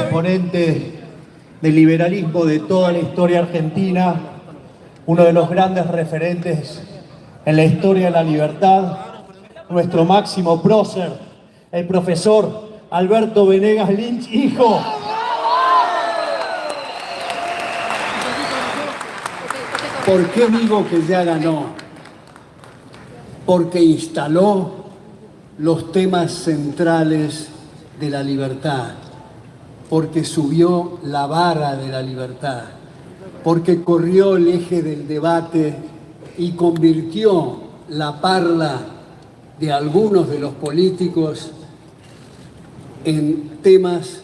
exponente del liberalismo de toda la historia argentina, uno de los grandes referentes en la historia de la libertad, nuestro máximo prócer, el profesor Alberto Venegas Lynch, hijo. ¿Por qué digo que ya ganó? Porque instaló los temas centrales de la libertad, porque subió la vara de la libertad, porque corrió el eje del debate y convirtió la parla de algunos de los políticos en temas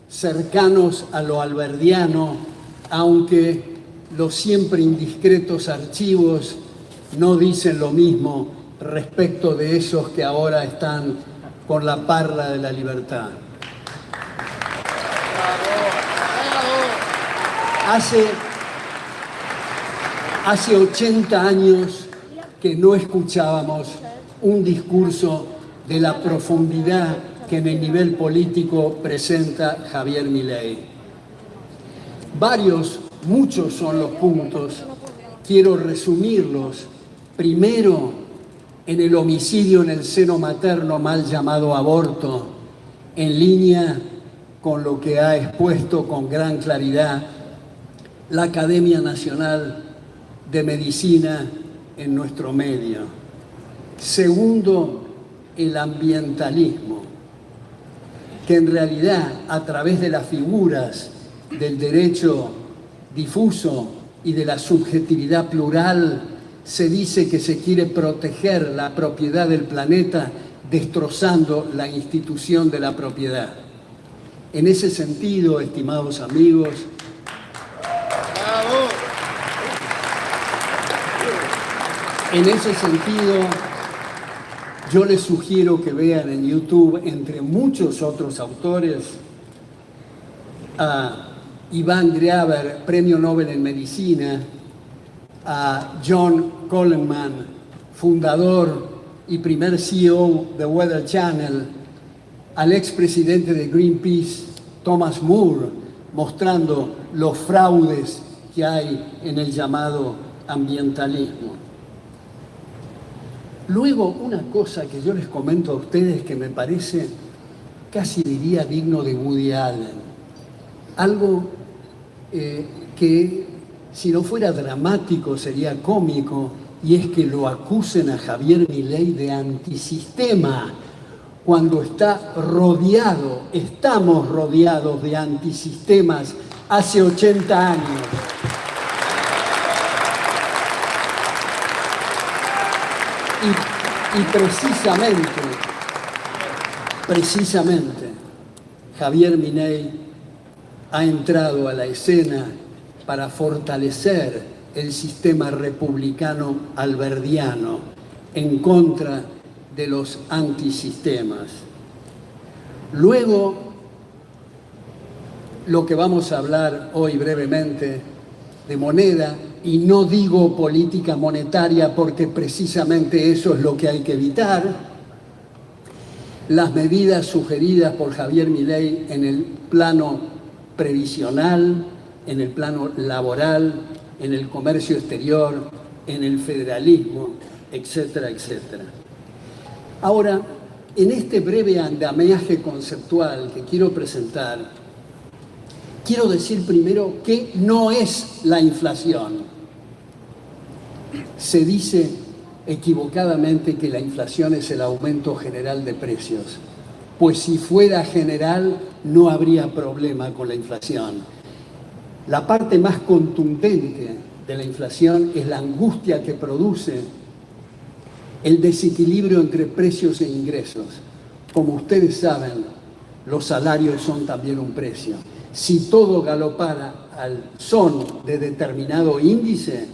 cercanos a lo alberdiano, aunque los siempre indiscretos archivos no dicen lo mismo respecto de esos que ahora están con la parla de la libertad. Hace 80 años que no escuchábamos un discurso de la profundidad que en el nivel político presenta Javier Milei. Muchos son los puntos, quiero resumirlos. Primero, en el homicidio en el seno materno, mal llamado aborto, en línea con lo que ha expuesto con gran claridad la Academia Nacional de Medicina en nuestro medio. Segundo, el ambientalismo, que en realidad a través de las figuras del derecho difuso y de la subjetividad plural se dice que se quiere proteger la propiedad del planeta destrozando la institución de la propiedad. En ese sentido, estimados amigos, yo les sugiero que vean en YouTube, entre muchos otros autores, a Iván Greaver, Premio Nobel en Medicina, a John Coleman, fundador y primer CEO de Weather Channel, al expresidente de Greenpeace, Thomas Moore, mostrando los fraudes que hay en el llamado ambientalismo. Luego, una cosa que yo les comento a ustedes que me parece, casi diría, digno de Woody Allen. Algo que, si no fuera dramático, sería cómico, y es que lo acusen a Javier Milei de antisistema, cuando estamos rodeados de antisistemas hace 80 años. Y precisamente, Javier Milei ha entrado a la escena para fortalecer el sistema republicano alberdiano en contra de los antisistemas. Luego, lo que vamos a hablar hoy brevemente de moneda, y no digo política monetaria porque precisamente eso es lo que hay que evitar, las medidas sugeridas por Javier Milei en el plano previsional, en el plano laboral, en el comercio exterior, en el federalismo, etcétera, etcétera. Ahora, en este breve andamiaje conceptual que quiero presentar, quiero decir primero que no es la inflación. Se dice equivocadamente que la inflación es el aumento general de precios. Pues si fuera general, no habría problema con la inflación. La parte más contundente de la inflación es la angustia que produce el desequilibrio entre precios e ingresos. Como ustedes saben, los salarios son también un precio. Si todo galopara al son de determinado índice,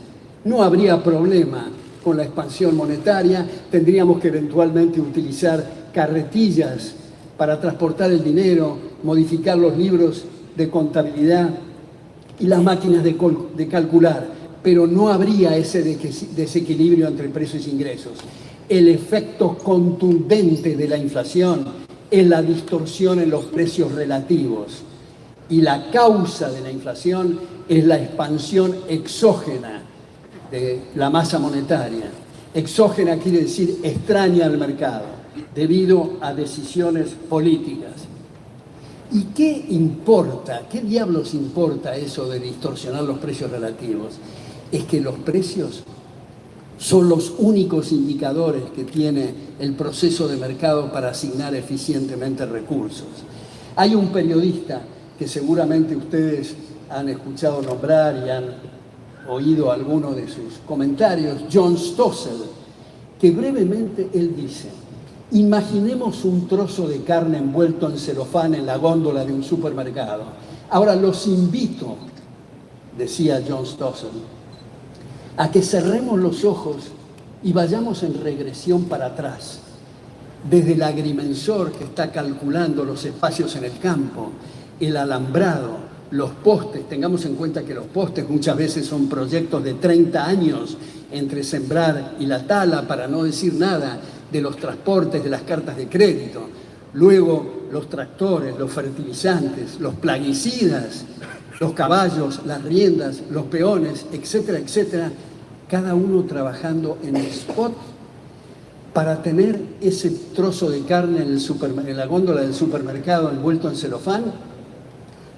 no habría problema con la expansión monetaria. Tendríamos que eventualmente utilizar carretillas para transportar el dinero, modificar los libros de contabilidad y las máquinas de calcular, pero no habría ese desequilibrio entre precios e ingresos. El efecto contundente de la inflación es la distorsión en los precios relativos. Y la causa de la inflación es la expansión exógena de la masa monetaria. Exógena quiere decir extraña al mercado, debido a decisiones políticas. ¿Y qué importa? ¿Qué diablos importa eso de distorsionar los precios relativos? Es que los precios son los únicos indicadores que tiene el proceso de mercado para asignar eficientemente recursos. Hay un periodista que seguramente ustedes han escuchado nombrar y han oído algunos de sus comentarios, John Stossel, que brevemente él dice: imaginemos un trozo de carne envuelto en celofán en la góndola de un supermercado. Ahora los invito, decía John Stossel, a que cerremos los ojos y vayamos en regresión para atrás, desde el agrimensor que está calculando los espacios en el campo, el alambrado, los postes. Tengamos en cuenta que los postes muchas veces son proyectos de 30 años entre sembrar y la tala, para no decir nada de los transportes, de las cartas de crédito. Luego los tractores, los fertilizantes, los plaguicidas, los caballos, las riendas, los peones, etcétera, etcétera, cada uno trabajando en el spot para tener ese trozo de carne en la góndola del supermercado envuelto en celofán,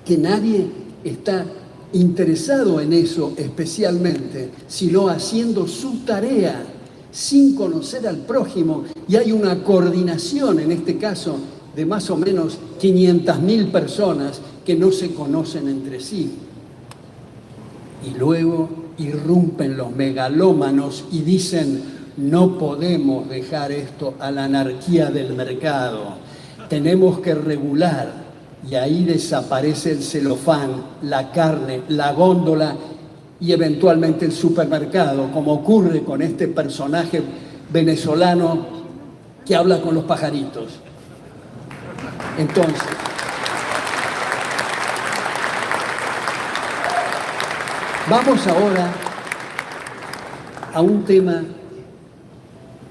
que nadie está interesado en eso especialmente, sino haciendo su tarea sin conocer al prójimo, y hay una coordinación, en este caso, de más o menos 500.000 personas que no se conocen entre sí. Y luego irrumpen los megalómanos y dicen: no podemos dejar esto a la anarquía del mercado, tenemos que regular. Y ahí desaparece el celofán, la carne, la góndola y eventualmente el supermercado, como ocurre con este personaje venezolano que habla con los pajaritos. Entonces, vamos ahora a un tema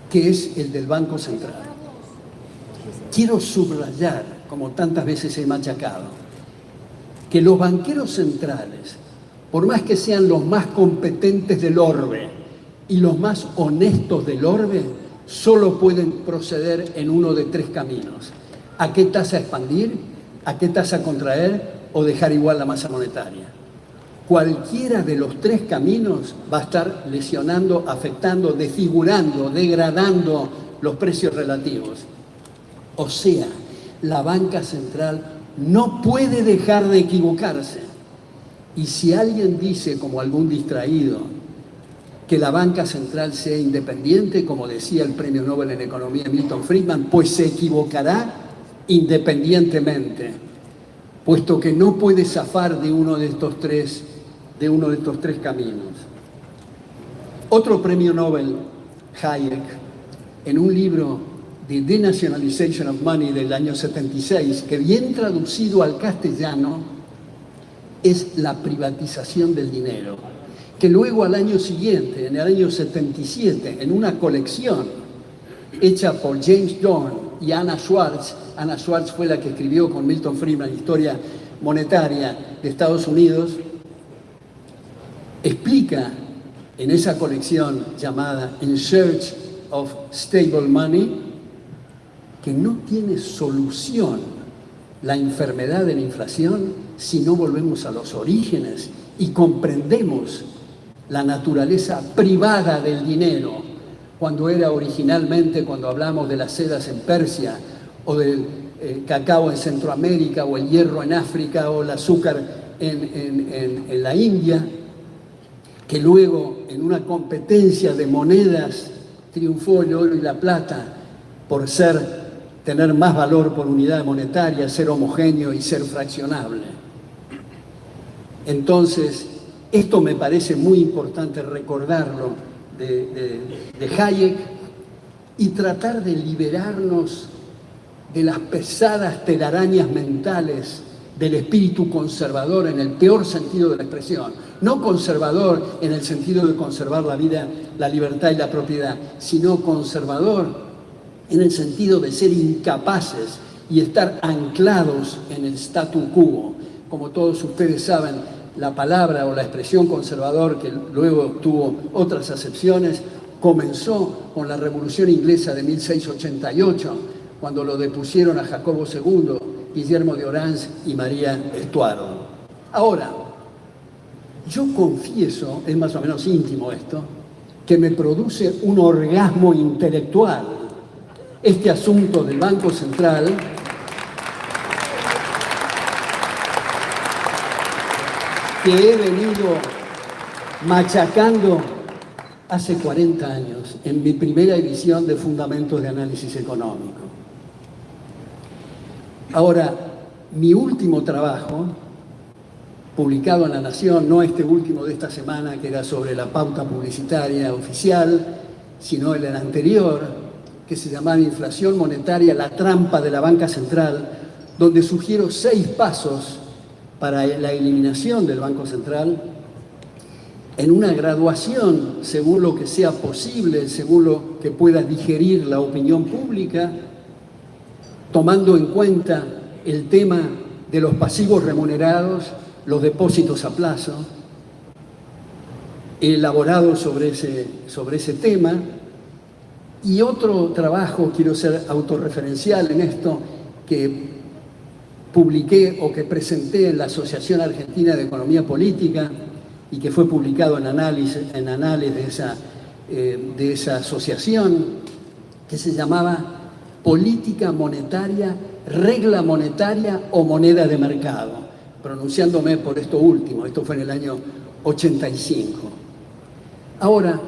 que es el del Banco Central. Quiero subrayar, como tantas veces he machacado, que los banqueros centrales, por más que sean los más competentes del orbe y los más honestos del orbe, solo pueden proceder en uno de tres caminos: ¿a qué tasa expandir? ¿A qué tasa contraer? ¿O dejar igual la masa monetaria? Cualquiera de los tres caminos va a estar lesionando, afectando, desfigurando, degradando los precios relativos. O sea, la banca central no puede dejar de equivocarse. Y si alguien dice, como algún distraído, que la banca central sea independiente, como decía el premio Nobel en Economía Milton Friedman, pues se equivocará independientemente, puesto que no puede zafar de uno de estos tres caminos. Otro premio Nobel, Hayek, en un libro The Denationalization of Money del año 76, que bien traducido al castellano es la privatización del dinero, que luego al año siguiente, en el año 77, en una colección hecha por James Dorn y Anna Schwartz fue la que escribió con Milton Friedman Historia Monetaria de Estados Unidos, explica en esa colección llamada In Search of Stable Money que no tiene solución la enfermedad de la inflación si no volvemos a los orígenes y comprendemos la naturaleza privada del dinero, cuando era originalmente, cuando hablamos de las sedas en Persia, o del cacao en Centroamérica, o el hierro en África, o el azúcar en la India, que luego en una competencia de monedas triunfó el oro y la plata por tener más valor por unidad monetaria, ser homogéneo y ser fraccionable. Entonces, esto me parece muy importante recordarlo de Hayek y tratar de liberarnos de las pesadas telarañas mentales del espíritu conservador en el peor sentido de la expresión. No conservador en el sentido de conservar la vida, la libertad y la propiedad, sino conservador en el sentido de ser incapaces y estar anclados en el statu quo, como todos ustedes saben, la palabra o la expresión conservador, que luego tuvo otras acepciones, comenzó con la Revolución Inglesa de 1688, cuando lo depusieron a Jacobo II, Guillermo de Orange y María Estuardo. Ahora, yo confieso, es más o menos íntimo esto, que me produce un orgasmo intelectual este asunto del Banco Central, que he venido machacando hace 40 años en mi primera edición de Fundamentos de Análisis Económico. Ahora, mi último trabajo, publicado en La Nación, no este último de esta semana, que era sobre la pauta publicitaria oficial, sino el anterior, que se llamaba Inflación Monetaria, la trampa de la banca central, donde sugiero 6 pasos para la eliminación del Banco Central, en una graduación según lo que sea posible, según lo que pueda digerir la opinión pública, tomando en cuenta el tema de los pasivos remunerados, los depósitos a plazo. He elaborado sobre ese tema. Y otro trabajo, quiero ser autorreferencial en esto, que publiqué o que presenté en la Asociación Argentina de Economía Política y que fue publicado en Análisis de esa asociación, que se llamaba Política Monetaria, Regla Monetaria o Moneda de Mercado, pronunciándome por esto último. Esto fue en el año 85. Ahora,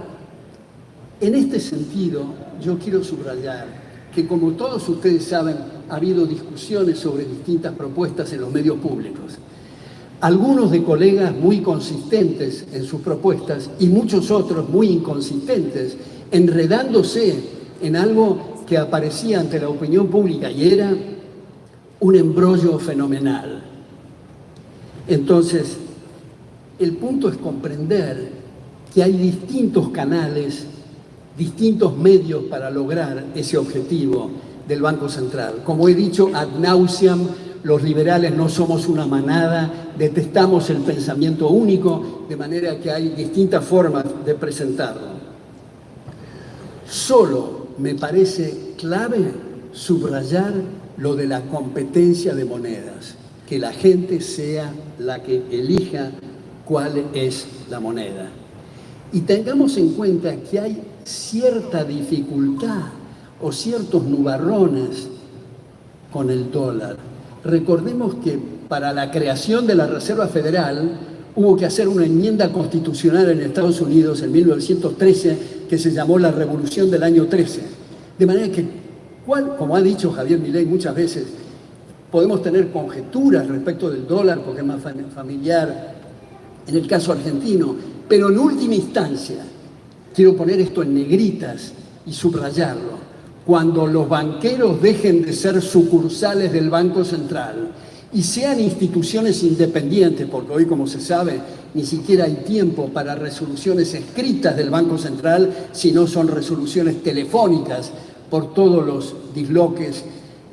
en este sentido, yo quiero subrayar que, como todos ustedes saben, ha habido discusiones sobre distintas propuestas en los medios públicos. Algunos de colegas muy consistentes en sus propuestas y muchos otros muy inconsistentes, enredándose en algo que aparecía ante la opinión pública y era un embrollo fenomenal. Entonces, el punto es comprender que hay distintos canales, distintos medios para lograr ese objetivo del Banco Central. Como he dicho ad nauseam, los liberales no somos una manada, detestamos el pensamiento único, de manera que hay distintas formas de presentarlo. Solo me parece clave subrayar lo de la competencia de monedas, que la gente sea la que elija cuál es la moneda. Y tengamos en cuenta que hay cierta dificultad o ciertos nubarrones con el dólar. Recordemos que para la creación de la Reserva Federal hubo que hacer una enmienda constitucional en Estados Unidos en 1913 que se llamó la Revolución del año 13. De manera que, como ha dicho Javier Milei muchas veces, podemos tener conjeturas respecto del dólar porque es más familiar en el caso argentino, pero en última instancia, quiero poner esto en negritas y subrayarlo, cuando los banqueros dejen de ser sucursales del Banco Central y sean instituciones independientes, porque hoy, como se sabe, ni siquiera hay tiempo para resoluciones escritas del Banco Central, sino son resoluciones telefónicas por todos los disloques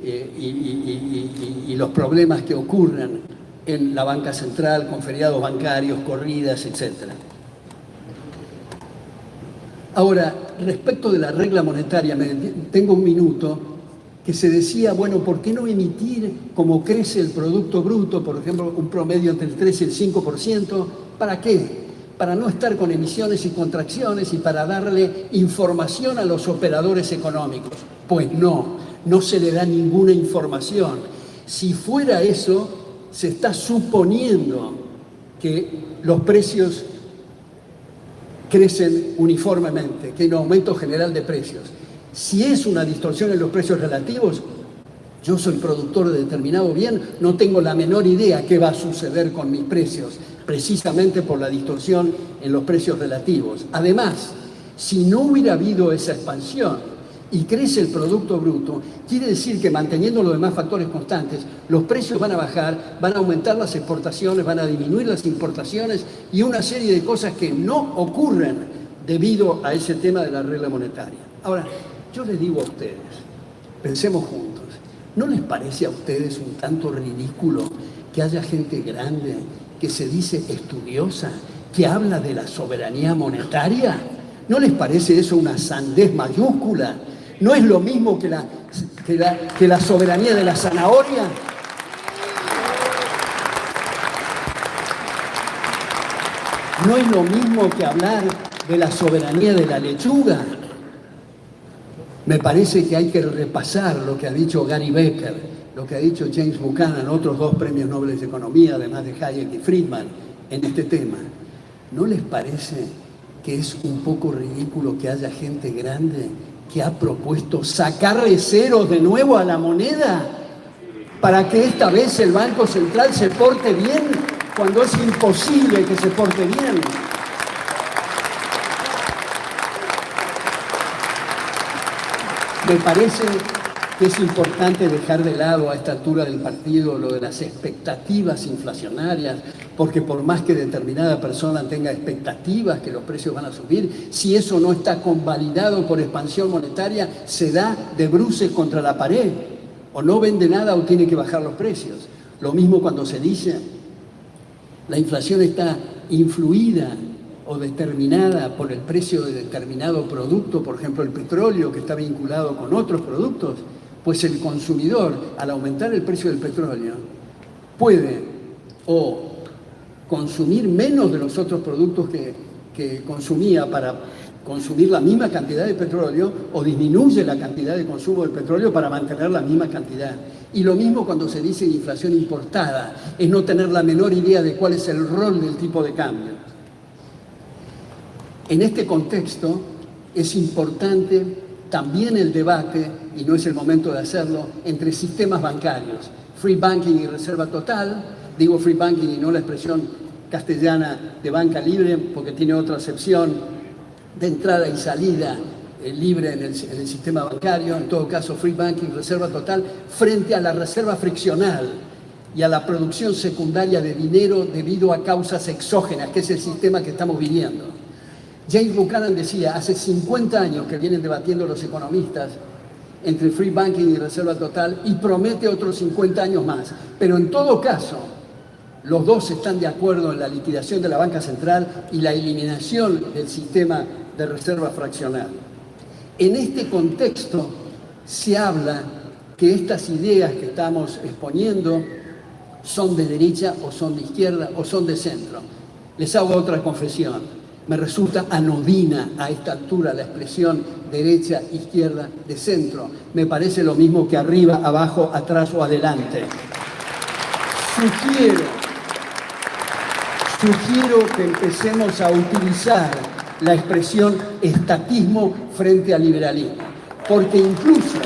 y los problemas que ocurren en la banca central, con feriados bancarios, corridas, etc. Ahora, respecto de la regla monetaria, tengo un minuto, que se decía, bueno, ¿por qué no emitir como crece el Producto Bruto, por ejemplo, un promedio entre el 3 y el 5%? ¿Para qué? Para no estar con emisiones y contracciones y para darle información a los operadores económicos. Pues no se le da ninguna información. Si fuera eso, se está suponiendo que los precios crecen uniformemente, que hay un aumento general de precios. Si es una distorsión en los precios relativos, yo soy productor de determinado bien, no tengo la menor idea qué va a suceder con mis precios, precisamente por la distorsión en los precios relativos. Además, si no hubiera habido esa expansión y crece el Producto Bruto, quiere decir que manteniendo los demás factores constantes, los precios van a bajar, van a aumentar las exportaciones, van a disminuir las importaciones y una serie de cosas que no ocurren debido a ese tema de la regla monetaria. Ahora, yo les digo a ustedes, pensemos juntos, ¿no les parece a ustedes un tanto ridículo que haya gente grande, que se dice estudiosa, que habla de la soberanía monetaria? ¿No les parece eso una sandez mayúscula? ¿No es lo mismo que la soberanía de la zanahoria? ¿No es lo mismo que hablar de la soberanía de la lechuga? Me parece que hay que repasar lo que ha dicho Gary Becker, lo que ha dicho James Buchanan, otros 2 premios Nobel de Economía, además de Hayek y Friedman, en este tema. ¿No les parece que es un poco ridículo que haya gente grande que ha propuesto sacarle ceros de nuevo a la moneda para que esta vez el Banco Central se porte bien cuando es imposible que se porte bien? Me parece que es importante dejar de lado a esta altura del partido lo de las expectativas inflacionarias, porque por más que determinada persona tenga expectativas que los precios van a subir, si eso no está convalidado por expansión monetaria, se da de bruces contra la pared, o no vende nada o tiene que bajar los precios. Lo mismo cuando se dice la inflación está influida o determinada por el precio de determinado producto, por ejemplo el petróleo, que está vinculado con otros productos, pues el consumidor, al aumentar el precio del petróleo, puede o consumir menos de los otros productos que consumía para consumir la misma cantidad de petróleo, o disminuye la cantidad de consumo del petróleo para mantener la misma cantidad. Y lo mismo cuando se dice inflación importada, es no tener la menor idea de cuál es el rol del tipo de cambio. En este contexto es importante también el debate, y no es el momento de hacerlo, entre sistemas bancarios, free banking y reserva total. Digo free banking y no la expresión castellana de banca libre, porque tiene otra acepción de entrada y salida libre en el sistema bancario. En todo caso, free banking, reserva total, frente a la reserva friccional y a la producción secundaria de dinero debido a causas exógenas, que es el sistema que estamos viviendo. James Buchanan decía, hace 50 años que vienen debatiendo los economistas entre free banking y reserva total, y promete otros 50 años más. Pero en todo caso, los dos están de acuerdo en la liquidación de la banca central y la eliminación del sistema de reserva fraccional. En este contexto se habla que estas ideas que estamos exponiendo son de derecha o son de izquierda o son de centro. Les hago otra confesión. Me resulta anodina a esta altura la expresión derecha, izquierda, de centro. Me parece lo mismo que arriba, abajo, atrás o adelante. Sugiero que empecemos a utilizar la expresión estatismo frente al liberalismo, porque incluso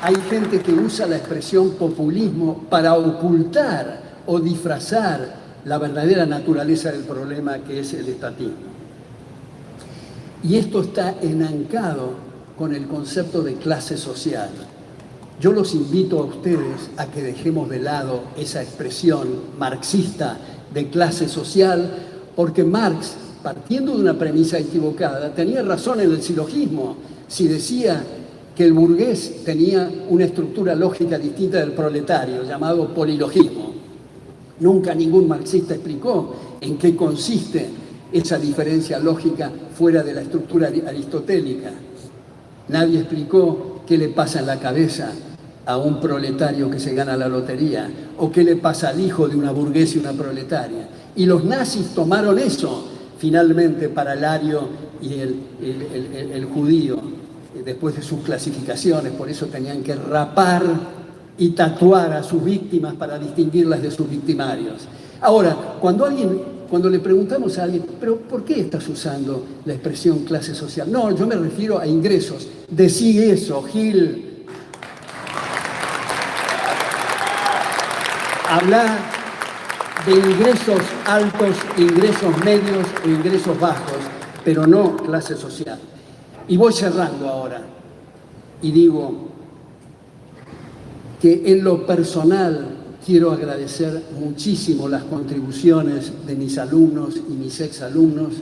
hay gente que usa la expresión populismo para ocultar o disfrazar la verdadera naturaleza del problema, que es el estatismo. Y esto está enancado con el concepto de clase social. Yo los invito a ustedes a que dejemos de lado esa expresión marxista de clase social, porque Marx, partiendo de una premisa equivocada, tenía razón en el silogismo si decía que el burgués tenía una estructura lógica distinta del proletario, llamado polilogismo. Nunca ningún marxista explicó en qué consiste esa diferencia lógica fuera de la estructura aristotélica. Nadie explicó qué le pasa en la cabeza a un proletario que se gana la lotería, o qué le pasa al hijo de una burguesa y una proletaria. Y los nazis tomaron eso, finalmente, para el ario y el judío, después de sus clasificaciones. Por eso tenían que rapar y tatuar a sus víctimas para distinguirlas de sus victimarios. Ahora, cuando le preguntamos a alguien, ¿pero por qué estás usando la expresión clase social? No, yo me refiero a ingresos. Decí eso, Gil. Habla de ingresos altos, ingresos medios o ingresos bajos, pero no clase social. Y voy cerrando ahora, y digo que en lo personal quiero agradecer muchísimo las contribuciones de mis alumnos y mis exalumnos,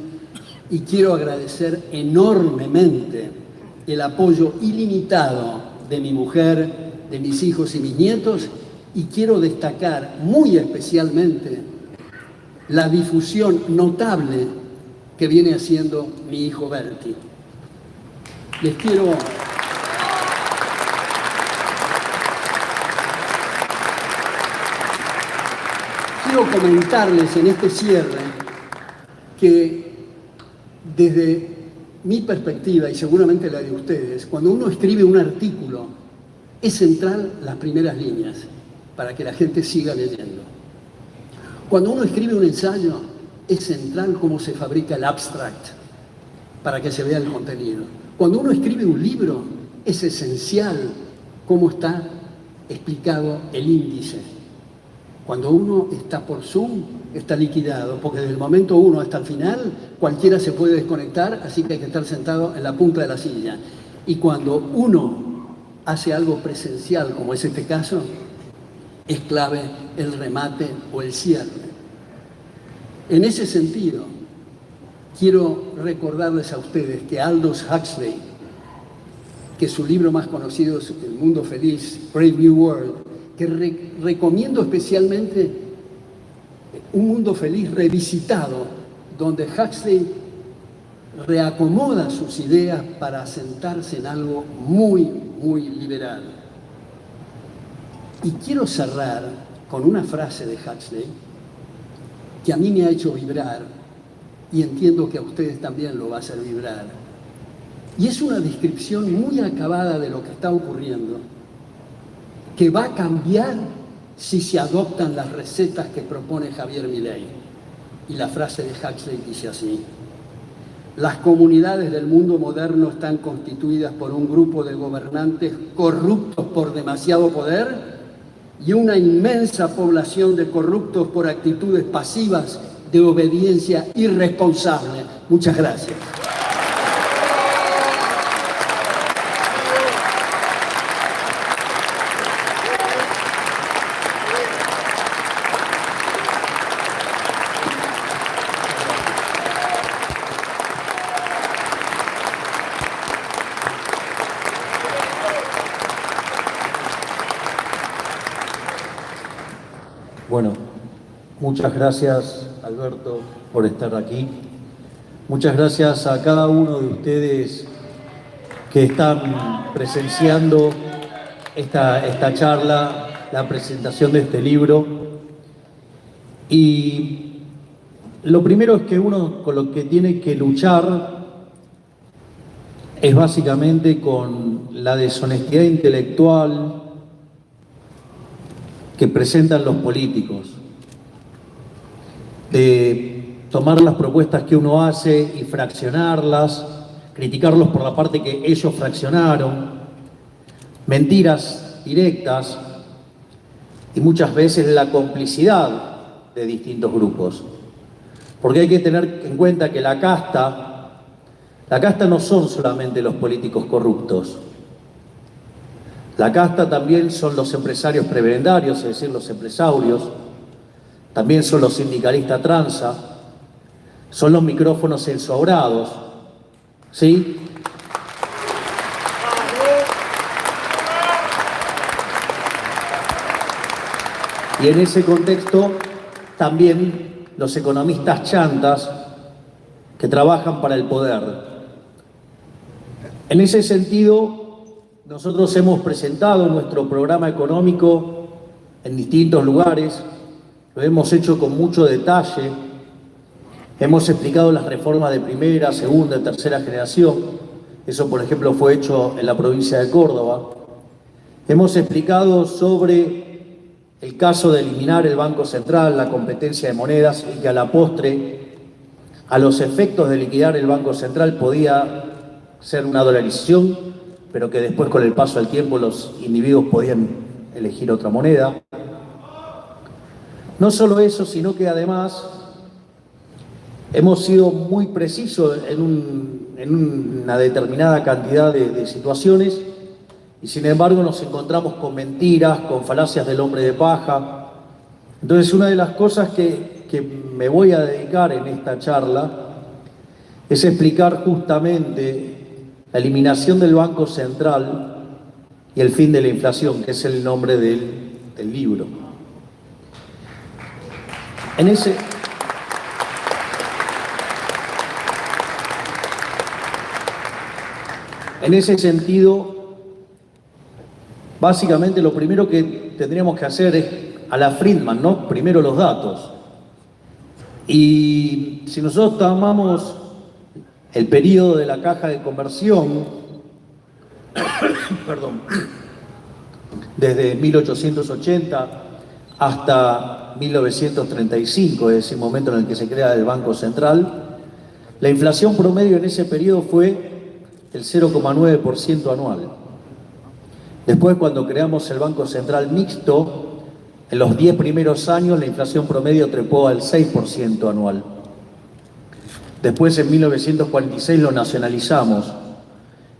y quiero agradecer enormemente el apoyo ilimitado de mi mujer, de mis hijos y mis nietos, y quiero destacar muy especialmente la difusión notable que viene haciendo mi hijo Bertie. Quiero comentarles en este cierre que desde mi perspectiva y seguramente la de ustedes, cuando uno escribe un artículo, es central las primeras líneas para que la gente siga leyendo. Cuando uno escribe un ensayo, es central cómo se fabrica el abstract para que se vea el contenido. Cuando uno escribe un libro, es esencial cómo está explicado el índice. Cuando uno está por Zoom, está liquidado, porque desde el momento 1 hasta el final, cualquiera se puede desconectar, así que hay que estar sentado en la punta de la silla. Y cuando uno hace algo presencial, como es este caso, es clave el remate o el cierre. En ese sentido, quiero recordarles a ustedes que Aldous Huxley, que su libro más conocido es El Mundo Feliz, Brave New World, que recomiendo especialmente Un Mundo Feliz revisitado, donde Huxley reacomoda sus ideas para asentarse en algo muy, muy liberal. Y quiero cerrar con una frase de Huxley que a mí me ha hecho vibrar y entiendo que a ustedes también lo va a hacer vibrar. Y es una descripción muy acabada de lo que está ocurriendo, que va a cambiar si se adoptan las recetas que propone Javier Milei. Y la frase de Huxley dice así: las comunidades del mundo moderno están constituidas por un grupo de gobernantes corruptos por demasiado poder y una inmensa población de corruptos por actitudes pasivas de obediencia irresponsable. Muchas gracias. Bueno, muchas gracias, Alberto, por estar aquí. Muchas gracias a cada uno de ustedes que están presenciando esta charla, la presentación de este libro. Y lo primero es que uno con lo que tiene que luchar es básicamente con la deshonestidad intelectual que presentan los políticos, de tomar las propuestas que uno hace y fraccionarlas, criticarlos por la parte que ellos fraccionaron, mentiras directas y muchas veces la complicidad de distintos grupos. Porque hay que tener en cuenta que la casta no son solamente los políticos corruptos. La casta también son los empresarios prebendarios, es decir, los empresarios, también son los sindicalistas tranza, son los micrófonos ensobrados, ¿sí? Y en ese contexto también los economistas chantas que trabajan para el poder. En ese sentido, nosotros hemos presentado nuestro programa económico en distintos lugares, lo hemos hecho con mucho detalle, hemos explicado las reformas de primera, segunda y tercera generación, eso por ejemplo fue hecho en la provincia de Córdoba. Hemos explicado sobre el caso de eliminar el Banco Central, la competencia de monedas, y que a la postre, a los efectos de liquidar el Banco Central podía ser una dolarización, pero que después con el paso del tiempo los individuos podían elegir otra moneda. No solo eso, sino que además hemos sido muy precisos en una determinada cantidad de situaciones y sin embargo nos encontramos con mentiras, con falacias del hombre de paja. Entonces una de las cosas que me voy a dedicar en esta charla es explicar justamente la eliminación del Banco Central y el fin de la inflación, que es el nombre del libro. En ese sentido, básicamente lo primero que tendríamos que hacer es a la Friedman, ¿no? Primero los datos. Y si nosotros tomamos el periodo de la caja de conversión, perdón, desde 1880 hasta 1935, es el momento en el que se crea el Banco Central, la inflación promedio en ese periodo fue el 0,9% anual. Después, cuando creamos el Banco Central Mixto, en los 10 primeros años la inflación promedio trepó al 6% anual. Después, en 1946, lo nacionalizamos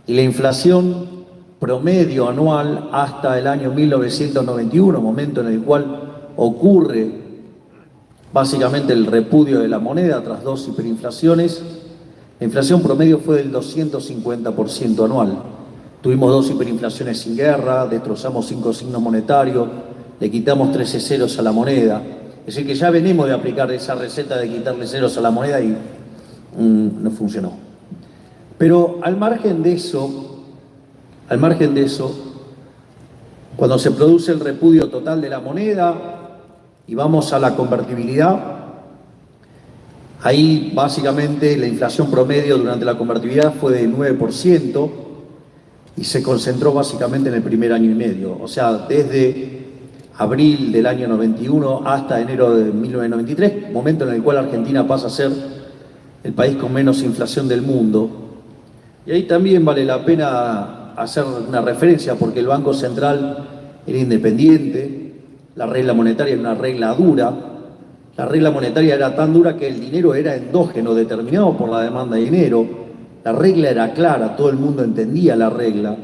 y la inflación promedio anual hasta el año 1991, momento en el cual ocurre básicamente el repudio de la moneda tras 2 hiperinflaciones, la inflación promedio fue del 250% anual. Tuvimos 2 hiperinflaciones sin guerra, destrozamos 5 signos monetarios, le quitamos 13 ceros a la moneda. Es decir, que ya venimos de aplicar esa receta de quitarle ceros a la moneda y no funcionó. Pero al margen de eso, cuando se produce el repudio total de la moneda y vamos a la convertibilidad, ahí básicamente la inflación promedio durante la convertibilidad fue de 9% y se concentró básicamente en el primer año y medio. O sea, desde abril del año 91 hasta enero de 1993, momento en el cual Argentina pasa a ser el país con menos inflación del mundo. Y ahí también vale la pena hacer una referencia porque el Banco Central era independiente, la regla monetaria era una regla dura. La regla monetaria era tan dura que el dinero era endógeno, determinado por la demanda de dinero. La regla era clara, todo el mundo entendía la regla.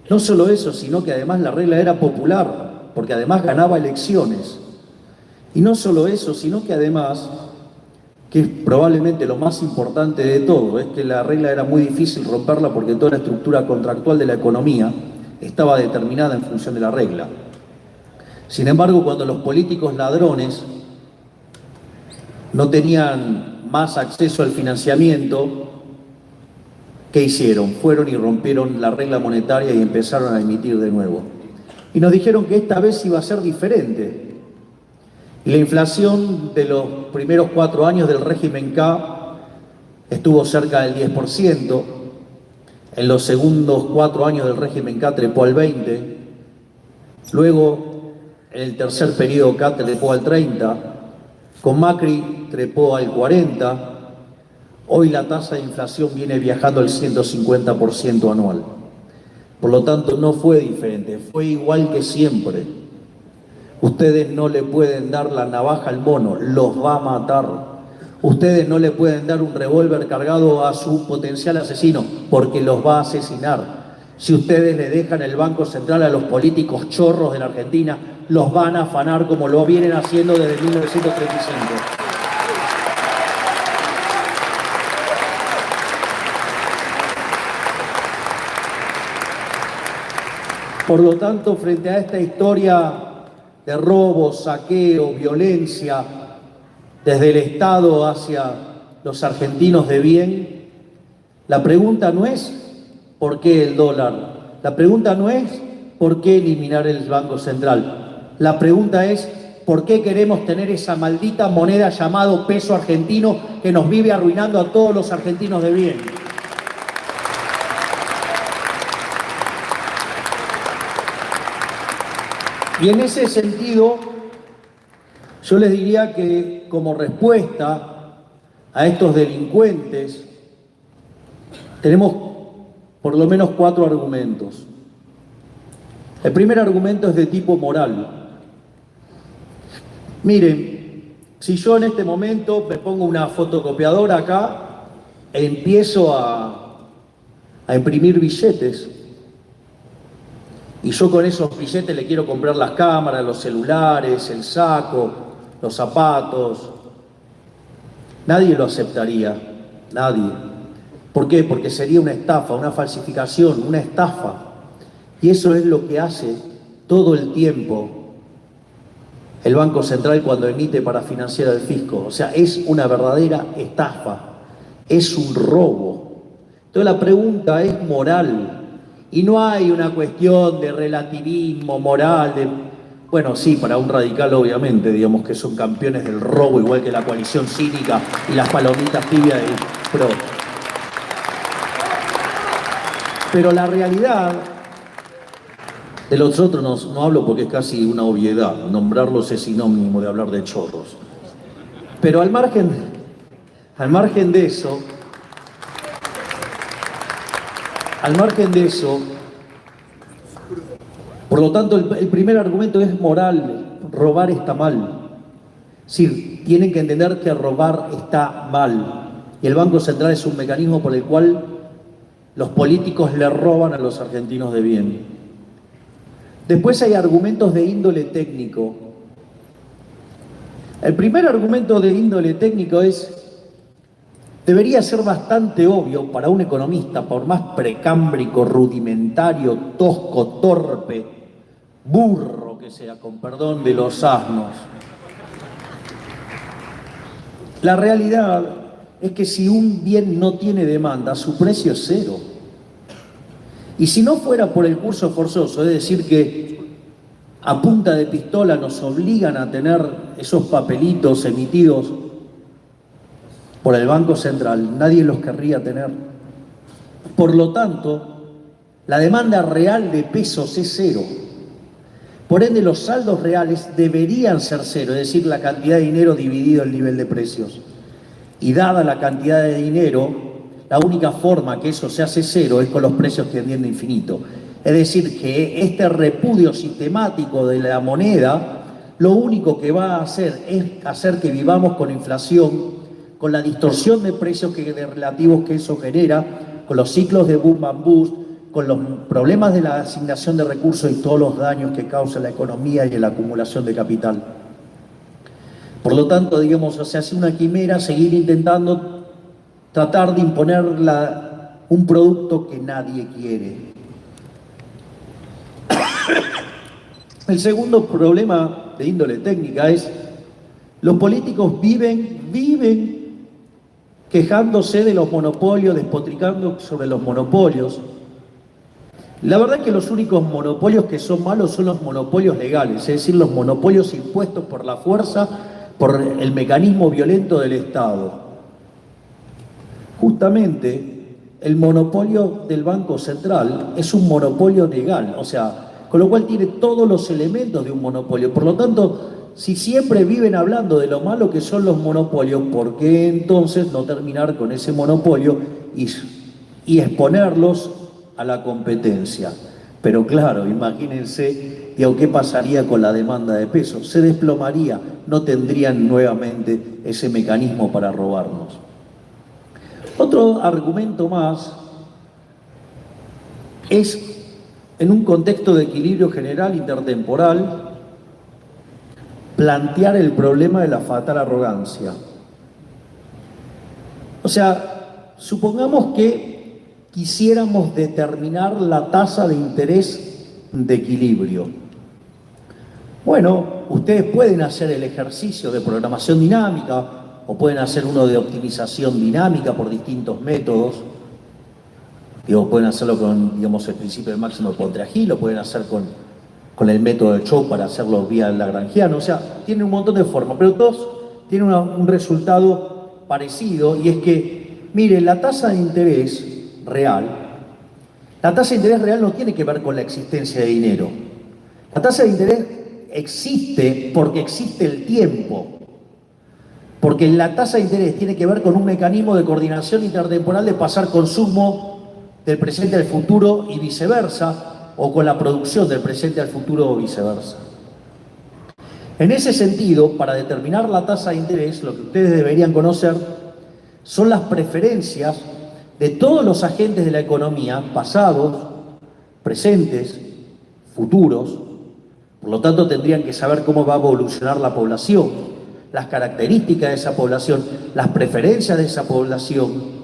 No solo eso, sino que además la regla era popular, porque además ganaba elecciones. Y no solo eso, sino que además, que es probablemente lo más importante de todo, es que la regla era muy difícil romperla porque toda la estructura contractual de la economía estaba determinada en función de la regla. Sin embargo, cuando los políticos ladrones no tenían más acceso al financiamiento, ¿qué hicieron? Fueron y rompieron la regla monetaria y empezaron a emitir de nuevo. Y nos dijeron que esta vez iba a ser diferente. Y la inflación de los primeros 4 años del régimen K estuvo cerca del 10%. En los segundos 4 años del régimen K trepó al 20%. Luego, en el tercer periodo K trepó al 30%. Con Macri trepó al 40%. Hoy la tasa de inflación viene viajando al 150% anual. Por lo tanto, no fue diferente, fue igual que siempre. Ustedes no le pueden dar la navaja al mono, los va a matar. Ustedes no le pueden dar un revólver cargado a su potencial asesino, porque los va a asesinar. Si ustedes le dejan el Banco Central a los políticos chorros de la Argentina, los van a afanar como lo vienen haciendo desde 1935. Por lo tanto, frente a esta historia de robo, saqueo, violencia, desde el Estado hacia los argentinos de bien, la pregunta no es ¿por qué el dólar? La pregunta no es ¿por qué eliminar el Banco Central? La pregunta es ¿por qué queremos tener esa maldita moneda llamado peso argentino que nos vive arruinando a todos los argentinos de bien? Y en ese sentido, yo les diría que como respuesta a estos delincuentes, tenemos por lo menos 4 argumentos. El primer argumento es de tipo moral. Miren, si yo en este momento me pongo una fotocopiadora acá e empiezo a imprimir billetes, y yo con esos billetes le quiero comprar las cámaras, los celulares, el saco, los zapatos, nadie lo aceptaría, nadie. ¿Por qué? Porque sería una estafa, una falsificación, una estafa. Y eso es lo que hace todo el tiempo el Banco Central cuando emite para financiar al fisco. O sea, es una verdadera estafa, es un robo. Entonces la pregunta es moral, y no hay una cuestión de relativismo moral, bueno, sí, para un radical obviamente, digamos que son campeones del robo, igual que la coalición cínica y las palomitas tibias de PRO. Pero la realidad de los otros no hablo porque es casi una obviedad, nombrarlos es sinónimo de hablar de chorros. Pero al margen de eso, por lo tanto, el primer argumento es moral, robar está mal. Es decir, tienen que entender que robar está mal. Y el Banco Central es un mecanismo por el cual los políticos le roban a los argentinos de bien. Después hay argumentos de índole técnico. El primer argumento de índole técnico debería ser bastante obvio para un economista, por más precámbrico, rudimentario, tosco, torpe, burro que sea, con perdón de los asnos. La realidad es que si un bien no tiene demanda, su precio es cero. Y si no fuera por el curso forzoso, es decir, que a punta de pistola nos obligan a tener esos papelitos emitidos por el Banco Central, nadie los querría tener. Por lo tanto, la demanda real de pesos es cero. Por ende, los saldos reales deberían ser cero, es decir, la cantidad de dinero dividido el nivel de precios. Y dada la cantidad de dinero, la única forma que eso se hace cero es con los precios tendiendo a infinito. Es decir, que este repudio sistemático de la moneda, lo único que va a hacer es hacer que vivamos con inflación, con la distorsión de precios relativos que eso genera, con los ciclos de boom and bust, con los problemas de la asignación de recursos y todos los daños que causa la economía y la acumulación de capital. Por lo tanto, digamos, se hace una quimera seguir intentando tratar de imponer un producto que nadie quiere. El segundo problema de índole técnica es los políticos viven quejándose de los monopolios, despotricando sobre los monopolios. La verdad es que los únicos monopolios que son malos son los monopolios legales, es decir, los monopolios impuestos por la fuerza, por el mecanismo violento del Estado. Justamente, el monopolio del Banco Central es un monopolio legal, o sea, con lo cual tiene todos los elementos de un monopolio. Por lo tanto, si siempre viven hablando de lo malo que son los monopolios, ¿por qué entonces no terminar con ese monopolio y exponerlos a la competencia? Pero claro, imagínense, ¿qué pasaría con la demanda de pesos? Se desplomaría, no tendrían nuevamente ese mecanismo para robarnos. Otro argumento más es, en un contexto de equilibrio general intertemporal, plantear el problema de la fatal arrogancia. O sea, supongamos que quisiéramos determinar la tasa de interés de equilibrio. Bueno, ustedes pueden hacer el ejercicio de programación dinámica o pueden hacer uno de optimización dinámica por distintos métodos. Pueden hacerlo con, el principio de máximo Pontryagin, lo pueden hacer con el método de Chow para hacerlo vía lagrangiano. O sea, tienen un montón de formas, pero todos tienen un resultado parecido, y es que, miren, la tasa de interés real no tiene que ver con la existencia de dinero. La tasa de interés existe porque existe el tiempo. Porque la tasa de interés tiene que ver con un mecanismo de coordinación intertemporal de pasar consumo del presente al futuro y viceversa, o con la producción del presente al futuro o viceversa. En ese sentido, para determinar la tasa de interés, lo que ustedes deberían conocer son las preferencias de todos los agentes de la economía, pasados, presentes, futuros. Por lo tanto, tendrían que saber cómo va a evolucionar la población, las características de esa población, las preferencias de esa población.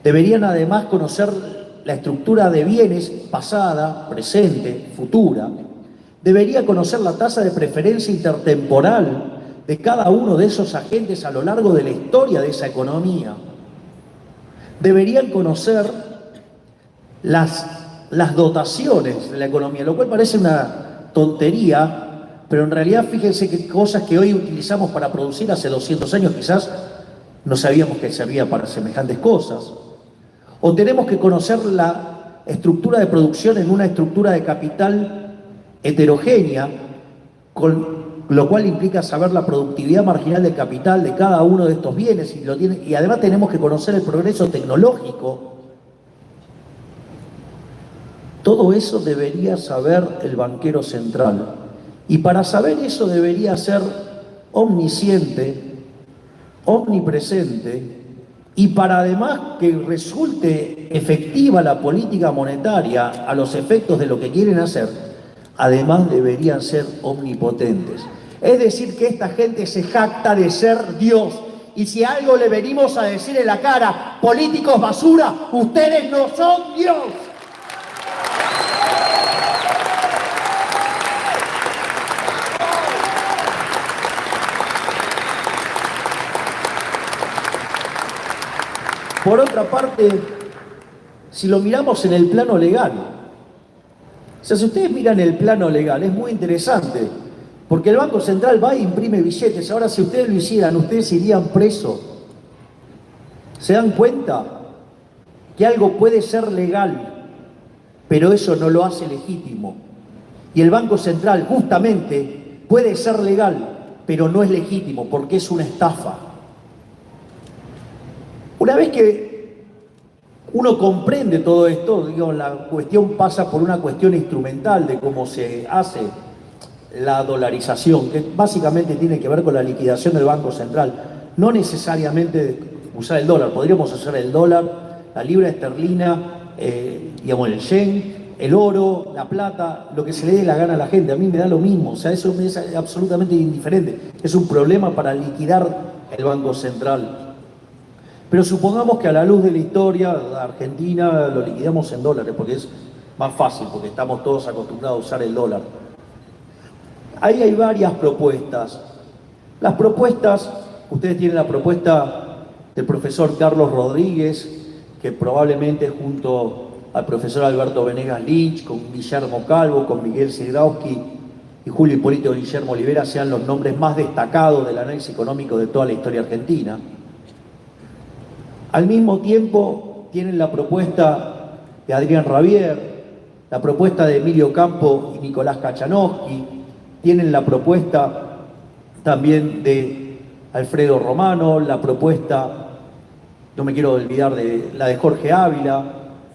Deberían además conocer la estructura de bienes pasada, presente, futura. Debería conocer la tasa de preferencia intertemporal de cada uno de esos agentes a lo largo de la historia de esa economía. Deberían conocer las dotaciones de la economía, lo cual parece una tontería, pero en realidad fíjense que cosas que hoy utilizamos para producir hace 200 años quizás no sabíamos que servía para semejantes cosas. O tenemos que conocer la estructura de producción en una estructura de capital heterogénea, con lo cual implica saber la productividad marginal del capital de cada uno de estos bienes, y además tenemos que conocer el progreso tecnológico. Todo eso debería saber el banquero central. Y para saber eso debería ser omnisciente, omnipresente, y para además que resulte efectiva la política monetaria a los efectos de lo que quieren hacer, además deberían ser omnipotentes. Es decir, que esta gente se jacta de ser Dios. Y si algo le venimos a decir en la cara, políticos basura, ustedes no son Dios. Por otra parte, si lo miramos en el plano legal, o sea, si ustedes miran el plano legal, es muy interesante, porque el Banco Central va e imprime billetes. Ahora, si ustedes lo hicieran, ustedes irían presos. ¿Se dan cuenta que algo puede ser legal, pero eso no lo hace legítimo? Y el Banco Central, justamente, puede ser legal, pero no es legítimo, porque es una estafa. Una vez que uno comprende todo esto, digo, la cuestión pasa por una cuestión instrumental de cómo se hace la dolarización, que básicamente tiene que ver con la liquidación del Banco Central. No necesariamente usar el dólar, podríamos usar el dólar, la libra esterlina, digamos el yen, el oro, la plata, lo que se le dé la gana a la gente. A mí me da lo mismo, o sea, eso me es absolutamente indiferente. Es un problema para liquidar el Banco Central. Pero supongamos que a la luz de la historia de Argentina lo liquidamos en dólares, porque es más fácil, porque estamos todos acostumbrados a usar el dólar. Ahí hay varias propuestas. Las propuestas, ustedes tienen la propuesta del profesor Carlos Rodríguez, que probablemente junto al profesor Alberto Venegas Lynch, con Guillermo Calvo, con Miguel Sigrowski y Julio Hipólito Guillermo Olivera sean los nombres más destacados del análisis económico de toda la historia argentina. Al mismo tiempo tienen la propuesta de Adrián Rabier, la propuesta de Emilio Campo y Nicolás Kachanowski, tienen la propuesta también de Alfredo Romano, la propuesta, no me quiero olvidar de la de Jorge Ávila,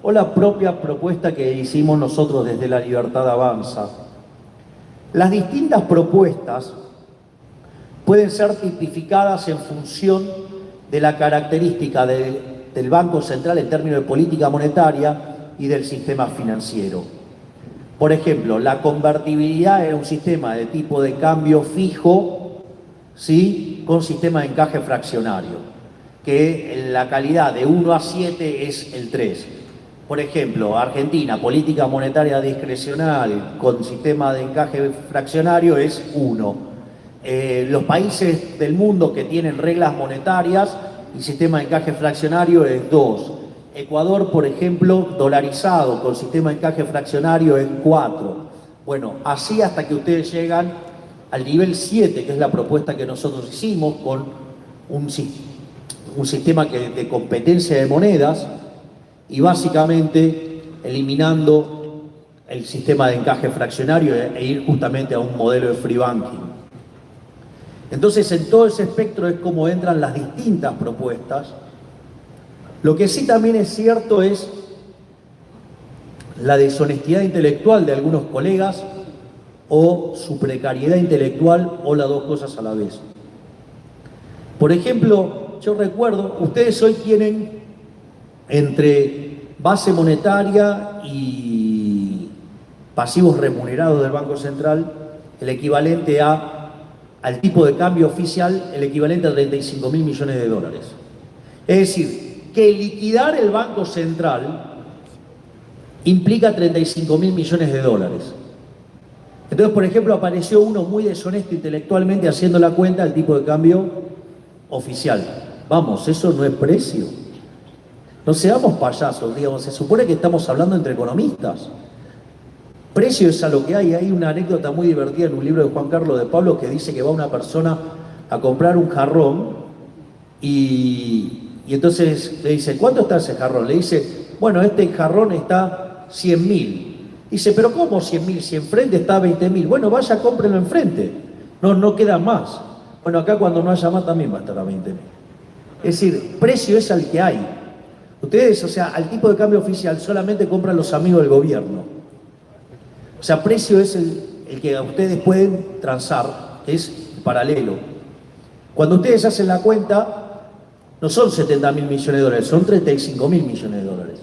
o la propia propuesta que hicimos nosotros desde La Libertad Avanza. Las distintas propuestas pueden ser tipificadas en función de la característica del Banco Central en términos de política monetaria y del sistema financiero. Por ejemplo, la convertibilidad era un sistema de tipo de cambio fijo, ¿sí?, con sistema de encaje fraccionario, que la calidad de 1 a 7 es el 3. Por ejemplo, Argentina, política monetaria discrecional con sistema de encaje fraccionario es 1. Los países del mundo que tienen reglas monetarias y sistema de encaje fraccionario es 2. Ecuador, por ejemplo, dolarizado con sistema de encaje fraccionario es 4. Bueno, así hasta que ustedes llegan al nivel 7, que es la propuesta que nosotros hicimos con un sistema de competencia de monedas y básicamente eliminando el sistema de encaje fraccionario e ir justamente a un modelo de free banking. Entonces, en todo ese espectro es como entran las distintas propuestas. Lo que sí también es cierto es la deshonestidad intelectual de algunos colegas o su precariedad intelectual o las dos cosas a la vez. Por ejemplo, yo recuerdo, ustedes hoy tienen entre base monetaria y pasivos remunerados del Banco Central el equivalente al tipo de cambio oficial, el equivalente a 35.000 millones de dólares. Es decir, que liquidar el Banco Central implica 35.000 millones de dólares. Entonces, por ejemplo, apareció uno muy deshonesto intelectualmente haciendo la cuenta del tipo de cambio oficial. Vamos, eso no es precio. No seamos payasos, digamos, se supone que estamos hablando entre economistas. Precio es a lo que hay. Hay una anécdota muy divertida en un libro de Juan Carlos de Pablo que dice que va una persona a comprar un jarrón y entonces le dice, ¿cuánto está ese jarrón? Le dice, bueno, este jarrón está 100.000. Dice, pero ¿cómo 100.000? Si enfrente está 20.000. Bueno, vaya, cómprelo enfrente. No queda más. Bueno, acá cuando no haya más también va a estar a 20.000. Es decir, precio es al que hay. Ustedes, o sea, al tipo de cambio oficial solamente compran los amigos del gobierno. O sea, precio es el que ustedes pueden transar, es paralelo. Cuando ustedes hacen la cuenta, no son 70.000 millones de dólares, son 35.000 millones de dólares.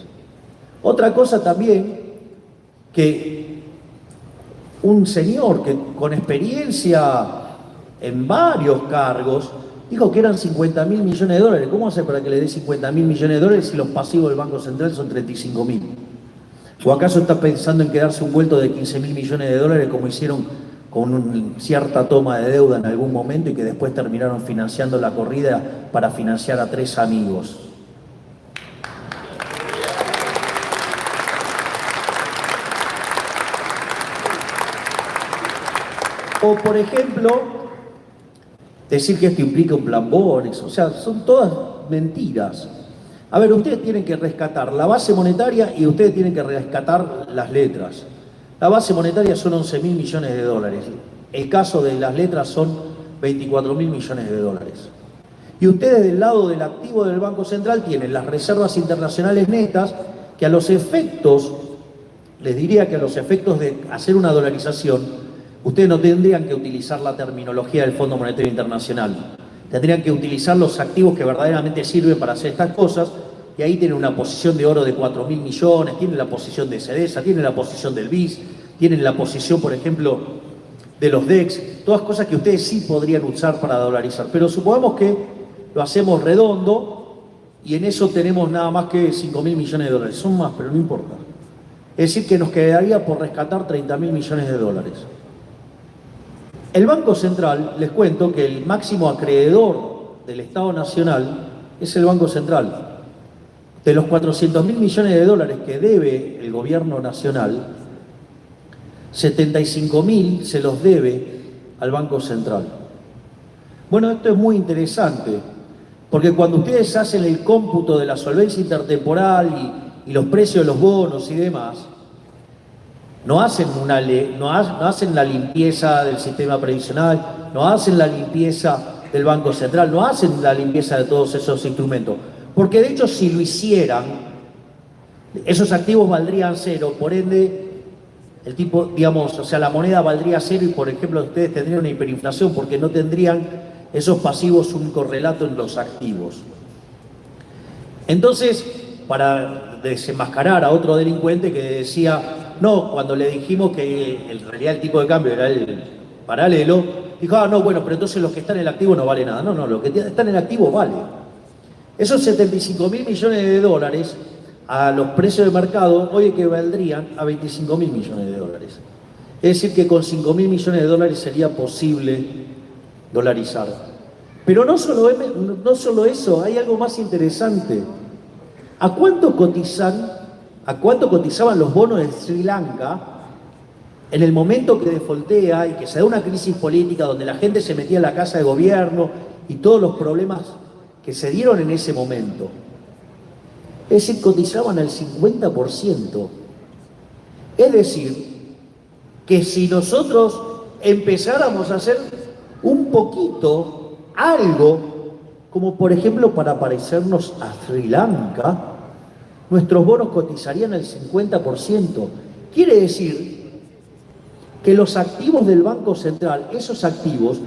Otra cosa también, que un señor que con experiencia en varios cargos dijo que eran 50.000 millones de dólares. ¿Cómo hace para que le dé 50.000 millones de dólares si los pasivos del Banco Central son 35.000? ¿O acaso está pensando en quedarse un vuelto de 15.000 millones de dólares como hicieron con cierta toma de deuda en algún momento y que después terminaron financiando la corrida para financiar a 3 amigos? O, por ejemplo, decir que esto implica un plan Borex, o sea, son todas mentiras. A ver, ustedes tienen que rescatar la base monetaria y ustedes tienen que rescatar las letras. La base monetaria son 11.000 millones de dólares. El caso de las letras son 24.000 millones de dólares. Y ustedes del lado del activo del Banco Central tienen las reservas internacionales netas que a los efectos, les diría que a los efectos de hacer una dolarización, ustedes no tendrían que utilizar la terminología del Fondo Monetario Internacional. Tendrían que utilizar los activos que verdaderamente sirven para hacer estas cosas, y ahí tienen una posición de oro de 4.000 millones, tienen la posición de CEDESA, tienen la posición del BIS, tienen la posición, por ejemplo, de los DEX, todas cosas que ustedes sí podrían usar para dolarizar. Pero supongamos que lo hacemos redondo y en eso tenemos nada más que 5.000 millones de dólares. Son más, pero no importa. Es decir, que nos quedaría por rescatar 30.000 millones de dólares. El Banco Central, les cuento que el máximo acreedor del Estado Nacional es el Banco Central. De los 400.000 millones de dólares que debe el gobierno nacional, 75.000 se los debe al Banco Central. Bueno, esto es muy interesante, porque cuando ustedes hacen el cómputo de la solvencia intertemporal y los precios de los bonos y demás, no hacen la limpieza del sistema previsional, no hacen la limpieza del Banco Central, no hacen la limpieza de todos esos instrumentos. Porque de hecho, si lo hicieran, esos activos valdrían cero, por ende, el tipo, digamos, o sea, la moneda valdría cero y, por ejemplo, ustedes tendrían una hiperinflación porque no tendrían esos pasivos un correlato en los activos. Entonces, para desenmascarar a otro delincuente que decía, no, cuando le dijimos que en realidad el tipo de cambio era el paralelo, dijo, no, bueno, pero entonces los que están en el activo no vale nada. No, lo que están en el activo vale. Esos 75.000 millones de dólares a los precios de mercado hoy equivaldrían a 25.000 millones de dólares. Es decir, que con 5.000 millones de dólares sería posible dolarizar. Pero no solo eso, hay algo más interesante. ¿A cuánto cotizaban los bonos de Sri Lanka en el momento que defoltea y que se da una crisis política donde la gente se metía en la casa de gobierno y todos los problemas que se dieron en ese momento? Es decir, cotizaban al 50%. Es decir, que si nosotros empezáramos a hacer un poquito, algo, como por ejemplo para parecernos a Sri Lanka, nuestros bonos cotizarían al 50%. Quiere decir que los activos del Banco Central, esos activos,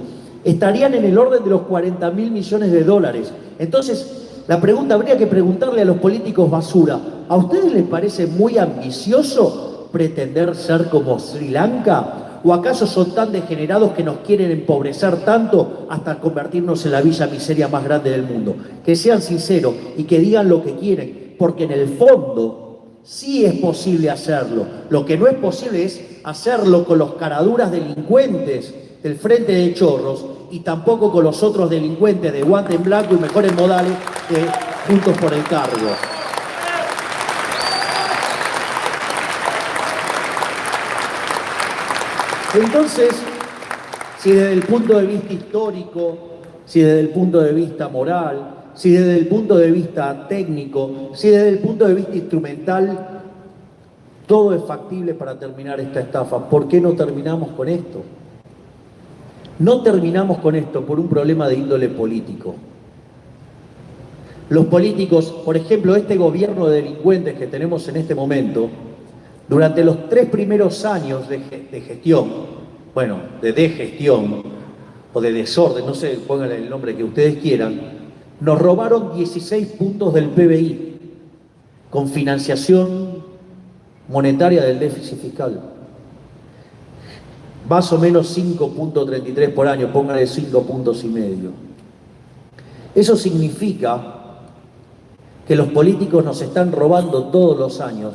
estarían en el orden de los 40.000 millones de dólares. Entonces, la pregunta habría que preguntarle a los políticos basura, ¿a ustedes les parece muy ambicioso pretender ser como Sri Lanka? ¿O acaso son tan degenerados que nos quieren empobrecer tanto hasta convertirnos en la villa miseria más grande del mundo? Que sean sinceros y que digan lo que quieren, porque en el fondo Sí es posible hacerlo. Lo que no es posible es hacerlo con los caraduras delincuentes del Frente de Chorros y tampoco con los otros delincuentes de guante en blanco y mejores modales de Juntos por el Cargo. Entonces, si desde el punto de vista histórico, si desde el punto de vista moral, si desde el punto de vista técnico, si desde el punto de vista instrumental, todo es factible para terminar esta estafa, ¿por qué no terminamos con esto? No terminamos con esto por un problema de índole político. Los políticos, por ejemplo, este gobierno de delincuentes que tenemos en este momento, durante los 3 primeros años de gestión, bueno, de degestión o de desorden, no sé, pónganle el nombre que ustedes quieran, nos robaron 16 puntos del PBI con financiación monetaria del déficit fiscal. Más o menos 5.33 por año, pónganle 5 puntos y medio. Eso significa que los políticos nos están robando todos los años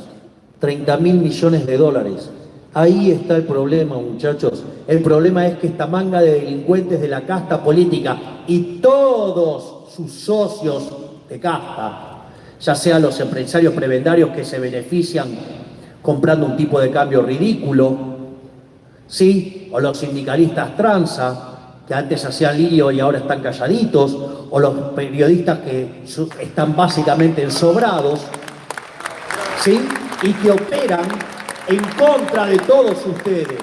30.000 millones de dólares. Ahí está el problema, muchachos. El problema es que esta manga de delincuentes de la casta política y todos sus socios de casta, ya sean los empresarios prebendarios que se benefician comprando un tipo de cambio ridículo, ¿sí? O los sindicalistas tranza, que antes hacían lío y ahora están calladitos, o los periodistas que están básicamente ensobrados, ¿sí? Y que operan en contra de todos ustedes.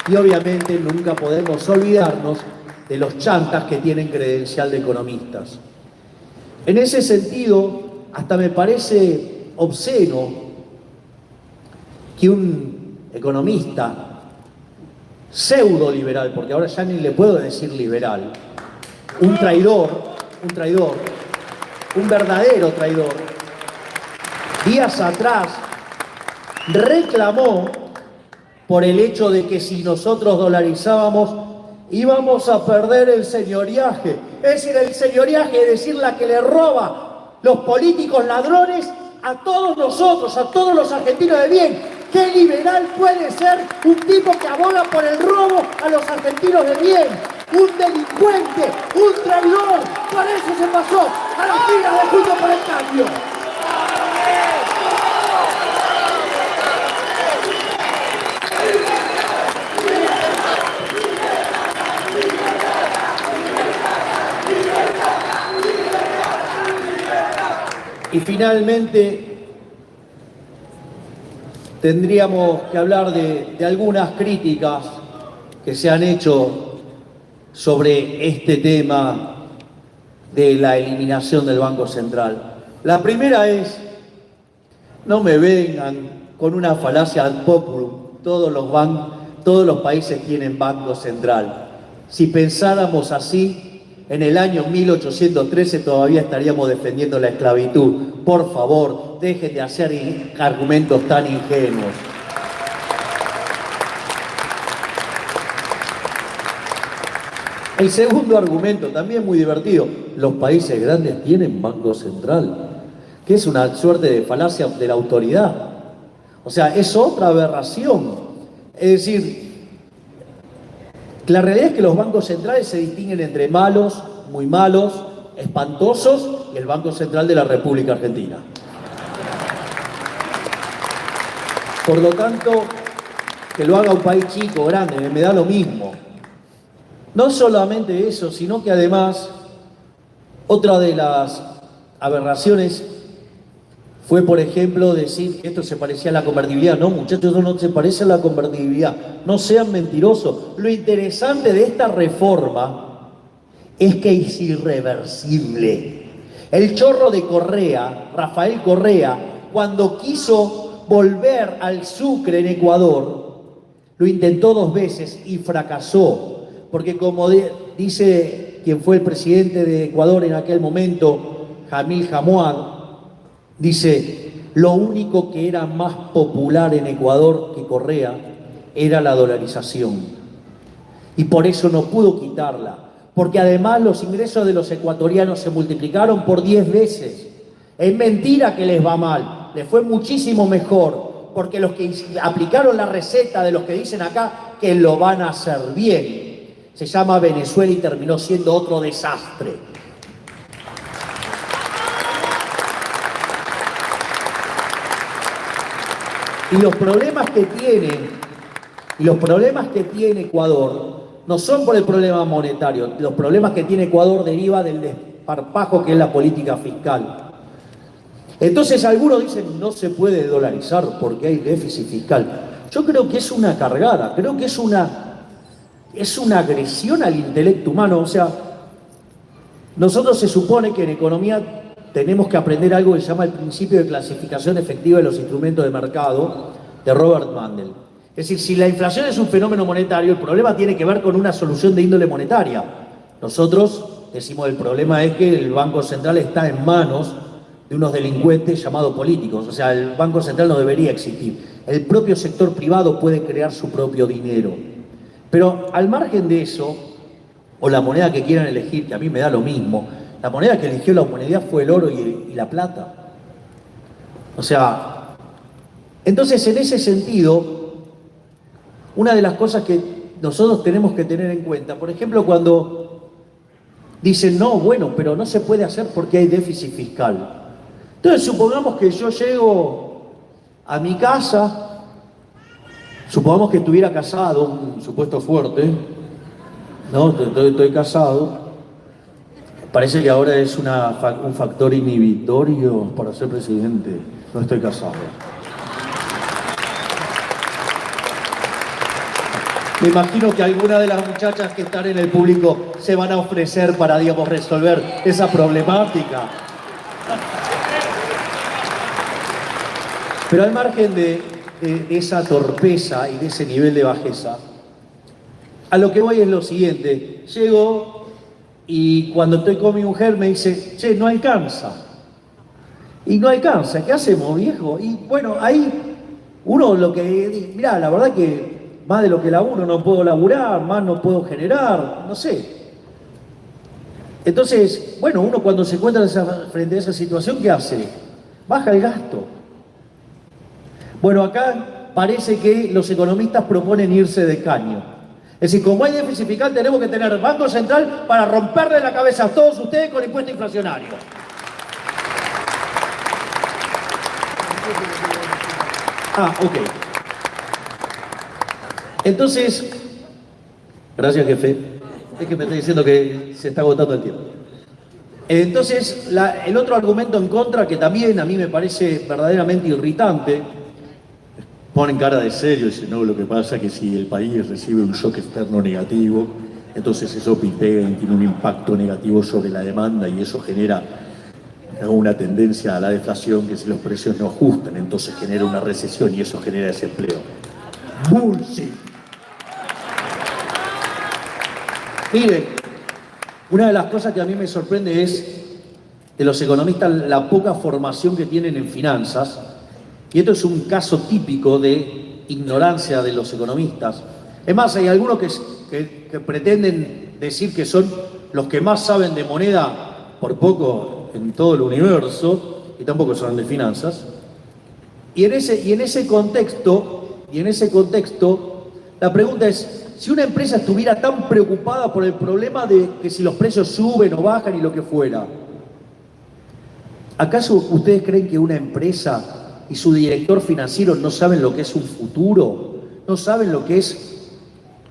Y obviamente nunca podemos olvidarnos de los chantas que tienen credencial de economistas. En ese sentido, hasta me parece obsceno que un economista pseudo liberal, porque ahora ya ni le puedo decir liberal, un traidor, un verdadero traidor, días atrás reclamó por el hecho de que si nosotros dolarizábamos íbamos a perder el señoriaje. Es decir, el señoriaje es decir, la que le roba los políticos ladrones a todos nosotros, a todos los argentinos de bien. ¿Qué liberal puede ser un tipo que aboga por el robo a los argentinos de bien? Un delincuente, un traidor. Por eso se pasó a las filas de Juntos por el Cambio. Y finalmente tendríamos que hablar de algunas críticas que se han hecho sobre este tema de la eliminación del Banco Central. La primera es, no me vengan con una falacia ad populum, todos los países tienen Banco Central. Si pensáramos así, en el año 1813 todavía estaríamos defendiendo la esclavitud. Por favor, dejen de hacer argumentos tan ingenuos. El segundo argumento, también muy divertido, los países grandes tienen Banco Central, que es una suerte de falacia de la autoridad. O sea, es otra aberración. Es decir, la realidad es que los bancos centrales se distinguen entre malos, muy malos, espantosos y el Banco Central de la República Argentina. Por lo tanto, que lo haga un país chico, grande, me da lo mismo. No solamente eso, sino que además, otra de las aberraciones fue, por ejemplo, decir que esto se parecía a la convertibilidad. No, muchachos, eso no se parece a la convertibilidad. No sean mentirosos. Lo interesante de esta reforma es que es irreversible. El chorro de Correa, Rafael Correa, cuando quiso volver al Sucre en Ecuador, lo intentó 2 veces y fracasó. Porque como dice quien fue el presidente de Ecuador en aquel momento, Jamil Jamouad, dice, lo único que era más popular en Ecuador que Correa era la dolarización. Y por eso no pudo quitarla. Porque además los ingresos de los ecuatorianos se multiplicaron por 10 veces. Es mentira que les va mal. Panamá le fue muchísimo mejor, porque los que aplicaron la receta de los que dicen acá que lo van a hacer bien. Se llama Venezuela y terminó siendo otro desastre. Y los problemas que tiene Ecuador no son por el problema monetario. Los problemas que tiene Ecuador derivan del desparpajo que es la política fiscal. Entonces algunos dicen no se puede dolarizar porque hay déficit fiscal. Yo creo que es una cargada, creo que es una agresión al intelecto humano. O sea, nosotros se supone que en economía tenemos que aprender algo que se llama el principio de clasificación efectiva de los instrumentos de mercado de Robert Mundell. Es decir, si la inflación es un fenómeno monetario, el problema tiene que ver con una solución de índole monetaria. Nosotros decimos el problema es que el Banco Central está en manos de unos delincuentes llamados políticos. O sea, el Banco Central no debería existir. El propio sector privado puede crear su propio dinero. Pero al margen de eso, o la moneda que quieran elegir, que a mí me da lo mismo, la moneda que eligió la humanidad fue el oro y la plata. O sea, entonces en ese sentido, una de las cosas que nosotros tenemos que tener en cuenta, por ejemplo, cuando dicen, no, bueno, pero no se puede hacer porque hay déficit fiscal. Entonces, supongamos que yo llego a mi casa, supongamos que estuviera casado, un supuesto fuerte, ¿no? Estoy casado. Parece que ahora es un factor inhibitorio para ser presidente. No estoy casado. Me imagino que algunas de las muchachas que están en el público se van a ofrecer para, digamos, resolver esa problemática. Pero al margen de esa torpeza y de ese nivel de bajeza, a lo que voy es lo siguiente. Llego y cuando estoy con mi mujer me dice, che, no alcanza. Y no alcanza, ¿qué hacemos, viejo? Y bueno, ahí uno lo que... Mirá, la verdad que más de lo que laburo no puedo laburar, más no puedo generar, no sé. Entonces, bueno, uno cuando se encuentra frente a esa situación, ¿qué hace? Baja el gasto. Bueno, acá parece que los economistas proponen irse de caño. Es decir, como hay déficit fiscal, tenemos que tener Banco Central para romperle la cabeza a todos ustedes con impuesto inflacionario. Ok. Entonces, gracias, jefe. Es que me está diciendo que se está agotando el tiempo. Entonces, el otro argumento en contra, que también a mí me parece verdaderamente irritante, ponen cara de serio y dicen, no, lo que pasa es que si el país recibe un shock externo negativo, entonces eso pega y tiene un impacto negativo sobre la demanda y eso genera una tendencia a la deflación, que si los precios no ajustan, entonces genera una recesión y eso genera desempleo. Bullshit. Miren, una de las cosas que a mí me sorprende es de los economistas la poca formación que tienen en finanzas, y esto es un caso típico de ignorancia de los economistas. Es más, hay algunos que pretenden decir que son los que más saben de moneda, por poco, en todo el universo, y tampoco saben de finanzas. Y en ese contexto, la pregunta es, si una empresa estuviera tan preocupada por el problema de que si los precios suben o bajan y lo que fuera, ¿acaso ustedes creen que una empresa y su director financiero no saben lo que es un futuro? ¿No saben lo que es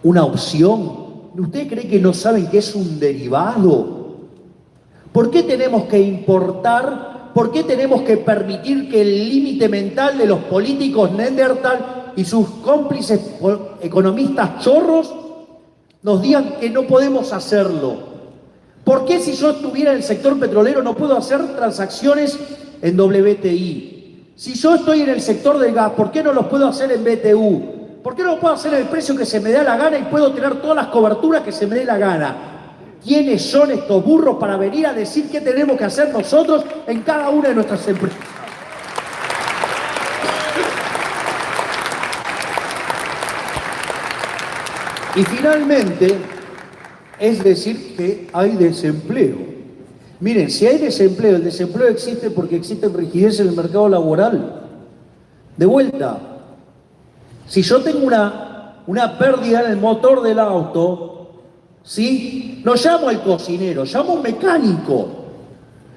una opción? ¿Ustedes creen que no saben qué es un derivado? ¿Por qué tenemos que importar? ¿Por qué tenemos que permitir que el límite mental de los políticos Neandertal y sus cómplices economistas chorros nos digan que no podemos hacerlo? ¿Por qué si yo estuviera en el sector petrolero no puedo hacer transacciones en WTI? Si yo estoy en el sector del gas, ¿por qué no los puedo hacer en BTU? ¿Por qué no lo puedo hacer en el precio que se me da la gana y puedo tener todas las coberturas que se me dé la gana? ¿Quiénes son estos burros para venir a decir qué tenemos que hacer nosotros en cada una de nuestras empresas? Y finalmente, es decir que hay desempleo. Miren, si hay desempleo, el desempleo existe porque existe rigidez en el mercado laboral. De vuelta, si yo tengo una pérdida en el motor del auto, ¿sí? No llamo al cocinero, llamo a un mecánico.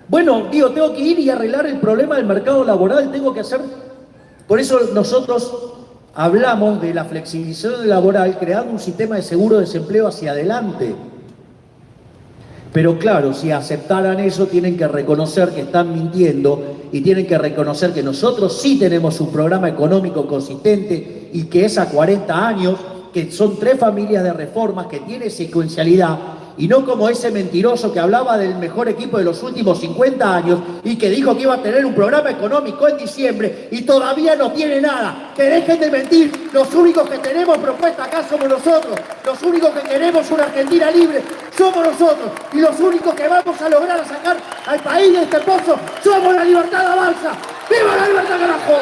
Bueno, digo, tengo que ir y arreglar el problema del mercado laboral, tengo que hacer... Por eso nosotros hablamos de la flexibilización laboral creando un sistema de seguro de desempleo hacia adelante. Pero claro, si aceptaran eso, tienen que reconocer que están mintiendo y tienen que reconocer que nosotros sí tenemos un programa económico consistente y que es a 40 años, que son 3 familias de reformas, que tiene secuencialidad, y no como ese mentiroso que hablaba del mejor equipo de los últimos 50 años y que dijo que iba a tener un programa económico en diciembre y todavía no tiene nada. Que dejen de mentir, los únicos que tenemos propuesta acá somos nosotros, los únicos que queremos una Argentina libre somos nosotros, y los únicos que vamos a lograr sacar al país de este pozo somos la libertad de Avanza. ¡Viva la libertad, carajo!